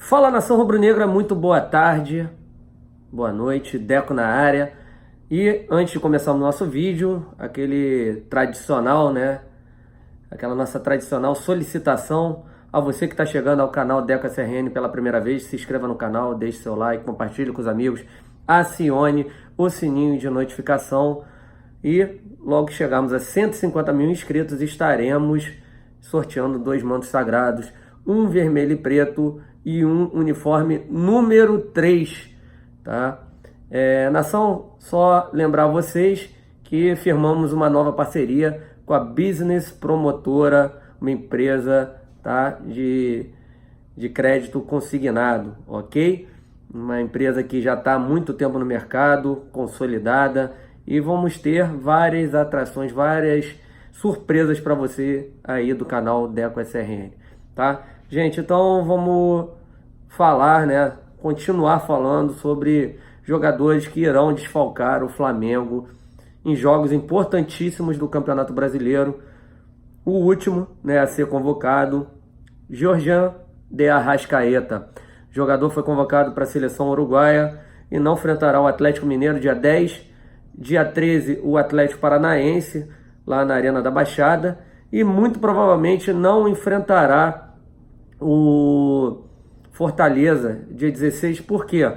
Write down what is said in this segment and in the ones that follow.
Fala, nação rubro-negra, muito boa tarde, boa noite, Deco na área. E antes de começar o nosso vídeo, aquele tradicional, né? Aquela nossa tradicional solicitação a você que está chegando ao canal Deco SRN pela primeira vez, se inscreva no canal, deixe seu like, compartilhe com os amigos, acione o sininho de notificação e logo que chegarmos a 150 mil inscritos estaremos sorteando 2 mantos sagrados, um vermelho e preto e um uniforme número 3, tá? Nação, só lembrar vocês que firmamos uma nova parceria com a Business Promotora, uma empresa, tá, de crédito consignado, ok? Uma empresa que já está há muito tempo no mercado, consolidada, e vamos ter várias atrações, várias surpresas para você aí do canal Deco SRN, tá? Gente, então vamos falar, né? Continuar falando sobre jogadores que irão desfalcar o Flamengo em jogos importantíssimos do Campeonato Brasileiro. O último, né, a ser convocado, Georgian de Arrascaeta. O jogador foi convocado para a seleção uruguaia e não enfrentará o Atlético Mineiro dia 10, dia 13 o Atlético Paranaense, lá na Arena da Baixada, e muito provavelmente não enfrentará o Fortaleza dia 16. Por quê?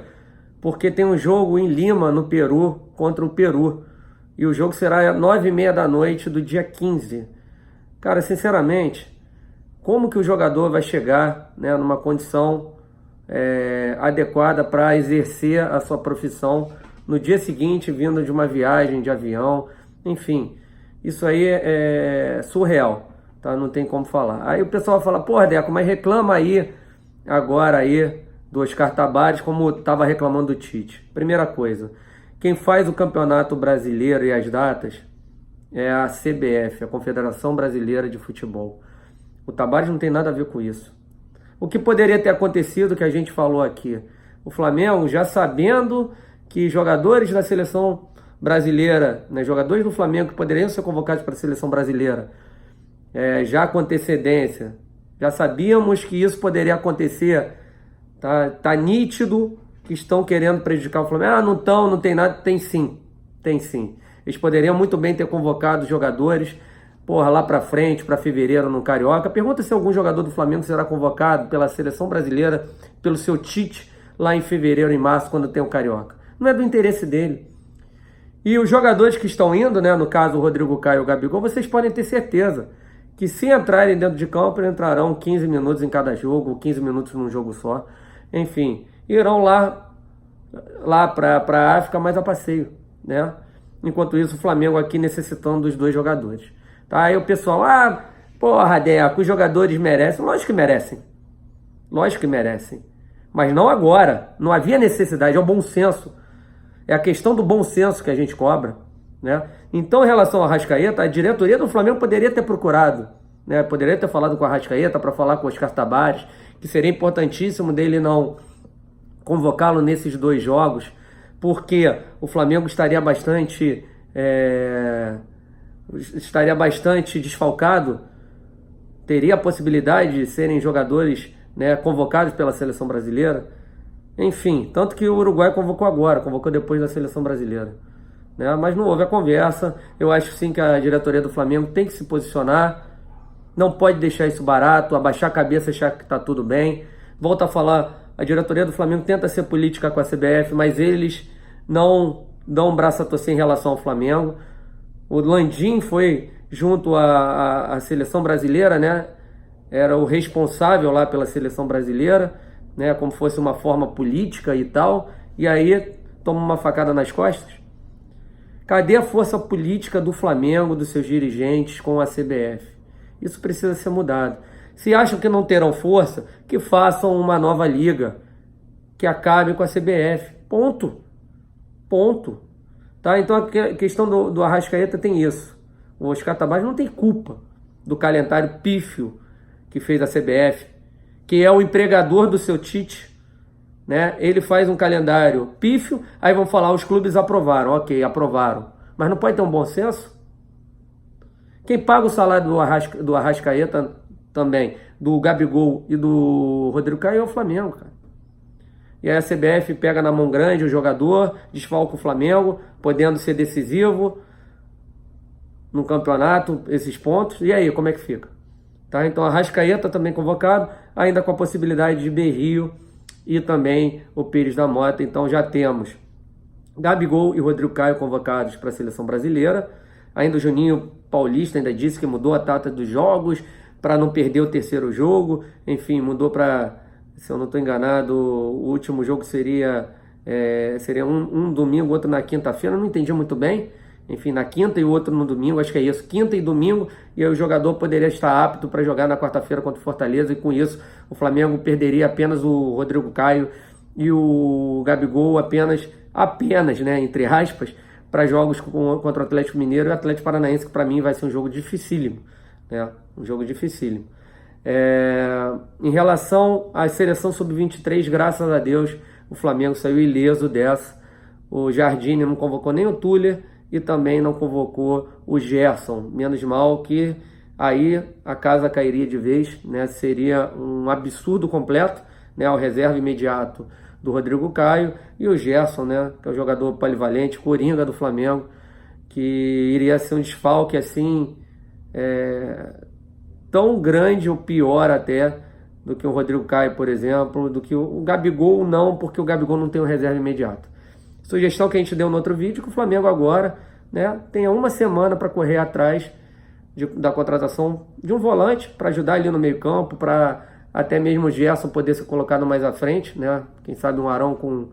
Porque tem um jogo em Lima, no Peru, contra o Peru, e o jogo será às 9h30 da noite do dia 15. Cara, sinceramente, como que o jogador vai chegar, né, numa condição adequada para exercer a sua profissão no dia seguinte, vindo de uma viagem de avião? Enfim, isso aí é surreal, tá? Não tem como falar. Aí o pessoal fala, porra, Deco, mas reclama aí agora aí do Oscar Tabares como estava reclamando do Tite. Primeira coisa, quem faz o Campeonato Brasileiro e as datas é a CBF, a Confederação Brasileira de Futebol. O Tabares não tem nada a ver com isso. O que poderia ter acontecido, que a gente falou aqui, o Flamengo, já sabendo que jogadores da seleção brasileira, né, jogadores do Flamengo que poderiam ser convocados para a seleção brasileira, já com antecedência, já sabíamos que isso poderia acontecer, tá nítido que estão querendo prejudicar o Flamengo. Não tem nada. Tem sim. Eles poderiam muito bem ter convocado jogadores, porra, lá pra frente, pra fevereiro no Carioca. Pergunta se algum jogador do Flamengo será convocado pela seleção brasileira, pelo seu Tite, lá em fevereiro, em março, quando tem o Carioca. Não é do interesse dele. E os jogadores que estão indo, né, no caso o Rodrigo Caio e o Gabigol, vocês podem ter certeza que se entrarem dentro de campo, entrarão 15 minutos em cada jogo, 15 minutos num jogo só. Enfim, irão lá para a África, mais a passeio, né? Enquanto isso, o Flamengo aqui necessitando dos 2 jogadores. Tá? Aí o pessoal, porra, Deco, os jogadores merecem. Lógico que merecem. Lógico que merecem. Mas não agora. Não havia necessidade, é o bom senso. É a questão do bom senso que a gente cobra, né? Então, em relação ao Arrascaeta, a diretoria do Flamengo poderia ter procurado, né? Poderia ter falado com o Arrascaeta para falar com o Oscar Tabares, que seria importantíssimo dele não convocá-lo nesses 2 jogos, porque o Flamengo estaria bastante desfalcado, teria a possibilidade de serem jogadores, né, convocados pela seleção brasileira. Enfim, tanto que o Uruguai convocou agora, convocou depois da seleção brasileira, né? Mas não houve a conversa. Eu acho sim que a diretoria do Flamengo tem que se posicionar, não pode deixar isso barato, abaixar a cabeça, achar que está tudo bem. Volto a falar, a diretoria do Flamengo tenta ser política com a CBF, mas eles não dão um braço a torcer em relação ao Flamengo. O Landim foi junto à seleção brasileira, né? Era o responsável lá pela seleção brasileira, né? Como fosse uma forma política e tal. E aí toma uma facada nas costas. Cadê a força política do Flamengo, dos seus dirigentes com a CBF? Isso precisa ser mudado. Se acham que não terão força, que façam uma nova liga, que acabe com a CBF. Ponto. Tá? Então a questão do Arrascaeta tem isso. O Oscar Tabares não tem culpa do calendário pífio que fez a CBF, que é o empregador do seu Tite, né? Ele faz um calendário pífio, aí vão falar, os clubes aprovaram. Ok, aprovaram. Mas não pode ter um bom senso? Quem paga o salário do Arrascaeta também, do Gabigol e do Rodrigo Caio é o Flamengo, cara. e aí a CBF pega na mão grande o jogador, desfalca o Flamengo, podendo ser decisivo no campeonato, esses pontos. E aí, como é que fica? Tá? Então, Arrascaeta também convocado, ainda com a possibilidade de Berrio e também o Pires da Mota. Então, já temos Gabigol e Rodrigo Caio convocados para a seleção brasileira. Ainda o Juninho Paulista ainda disse que mudou a data dos jogos para não perder o terceiro jogo. Enfim, mudou para, se eu não estou enganado, o último jogo seria um domingo, outro na quinta-feira. Não entendi muito bem. Enfim, na quinta e o outro no domingo, acho que é isso. Quinta e domingo, e aí o jogador poderia estar apto para jogar na quarta-feira contra o Fortaleza. E com isso, o Flamengo perderia apenas o Rodrigo Caio e o Gabigol apenas, né, entre aspas, para jogos contra o Atlético Mineiro e o Atlético Paranaense, que para mim vai ser um jogo dificílimo, né? Um jogo dificílimo. Em relação à seleção sub-23, graças a Deus, o Flamengo saiu ileso dessa. O Jardine não convocou nem o Tuller e também não convocou o Gerson. Menos mal que aí a casa cairia de vez, né? Seria um absurdo completo, né? O reserva imediato do Rodrigo Caio e o Gerson, né? Que é o jogador polivalente, coringa do Flamengo, que iria ser um desfalque assim tão grande ou pior até do que o Rodrigo Caio, por exemplo, do que o Gabigol, não, porque o Gabigol não tem um reserva imediato. Sugestão que a gente deu no outro vídeo, que o Flamengo agora, né, tenha uma semana para correr atrás da contratação de um volante para ajudar ali no meio campo, para até mesmo o Gerson poder ser colocado mais à frente, né? Quem sabe um Arão com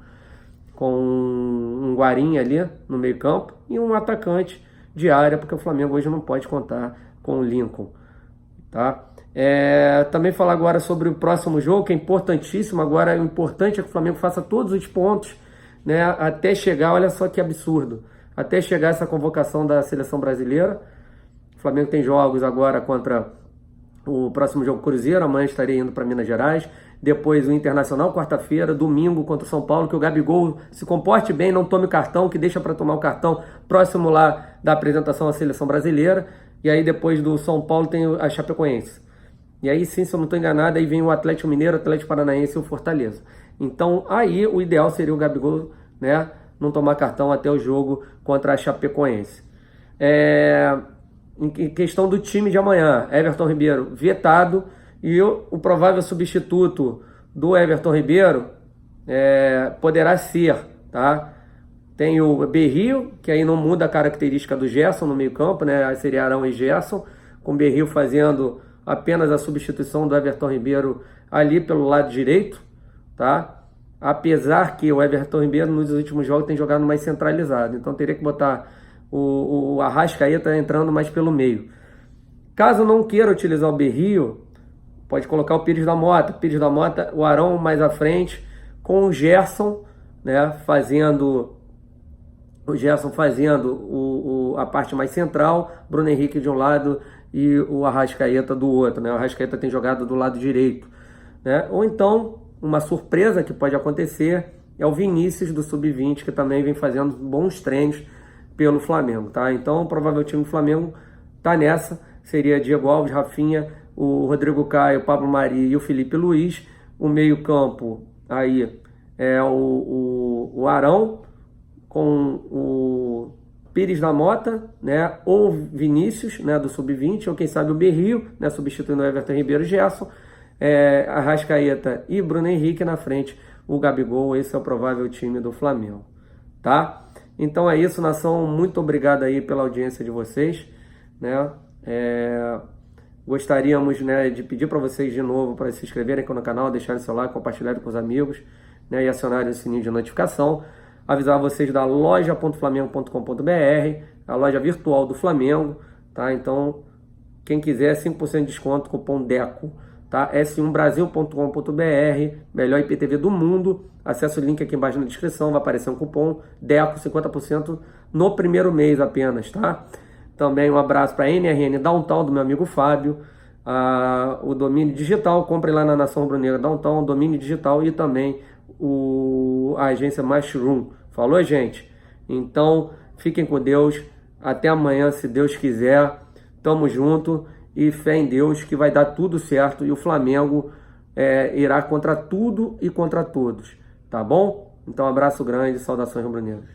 um Guarim ali no meio campo e um atacante de área, porque o Flamengo hoje não pode contar com o Lincoln, tá? Também falar agora sobre o próximo jogo, que é importantíssimo. Agora o importante é que o Flamengo faça todos os pontos, né, até chegar, olha só que absurdo, até chegar essa convocação da seleção brasileira. O Flamengo tem jogos agora contra o próximo jogo Cruzeiro, amanhã estaria indo para Minas Gerais, depois o Internacional quarta-feira, domingo contra o São Paulo, que o Gabigol se comporte bem, não tome o cartão, que deixa para tomar o cartão próximo lá da apresentação à seleção brasileira. E aí depois do São Paulo tem a Chapecoense. E aí sim, se eu não estou enganado, aí vem o Atlético Mineiro, o Atlético Paranaense e o Fortaleza. Então aí o ideal seria o Gabigol, né, não tomar cartão até o jogo contra a Chapecoense. Em questão do time de amanhã, Everton Ribeiro vetado, e o provável substituto do Everton Ribeiro poderá ser, tá? Tem o Berrio, que aí não muda a característica do Gerson no meio campo, né? Aí seria Arão e Gerson, com o Berrio fazendo apenas a substituição do Everton Ribeiro ali pelo lado direito, tá? Apesar que o Everton Ribeiro nos últimos jogos tem jogado mais centralizado, então teria que botar o Arrascaeta entrando mais pelo meio. Caso não queira utilizar o Berrio, pode colocar o Pires da Mota, o Arão mais à frente, com o Gerson, né, fazendo a parte mais central, Bruno Henrique de um lado e o Arrascaeta do outro, né? O Arrascaeta tem jogado do lado direito, né? Ou então, uma surpresa que pode acontecer é o Vinícius do Sub-20, que também vem fazendo bons treinos pelo Flamengo, tá? Então, o provável time do Flamengo tá nessa, seria Diego Alves, Rafinha, o Rodrigo Caio, o Pablo Mari e o Felipe Luiz. O meio campo aí é o Arão com o Pires da Mota, né, ou Vinícius, né, do Sub-20, ou quem sabe o Berrio, né, substituindo o Everton Ribeiro e Gerson, Arrascaeta e Bruno Henrique na frente, o Gabigol. Esse é o provável time do Flamengo, tá? Então é isso, nação, muito obrigado aí pela audiência de vocês, né? Gostaríamos, né, de pedir para vocês de novo para se inscreverem aqui no canal, deixarem seu like, compartilharem com os amigos, né, e acionarem o sininho de notificação. Avisar vocês da loja.flamengo.com.br, a loja virtual do Flamengo, tá? Então, quem quiser, 5% de desconto, cupom DECO, tá? s1brasil.com.br, melhor IPTV do mundo. Acesse o link aqui embaixo na descrição, vai aparecer um cupom DECO, 50% no primeiro mês apenas, tá? Também um abraço para a NRN Downtown, do meu amigo Fábio, o domínio digital, compre lá na Nação Rubro-Negra Downtown, domínio digital, e também a agência Mushroom. Falou, gente? Então, fiquem com Deus. Até amanhã, se Deus quiser. Tamo junto. E fé em Deus que vai dar tudo certo. E o Flamengo irá contra tudo e contra todos. tá bom? Então, abraço grande, saudações rubro-negras.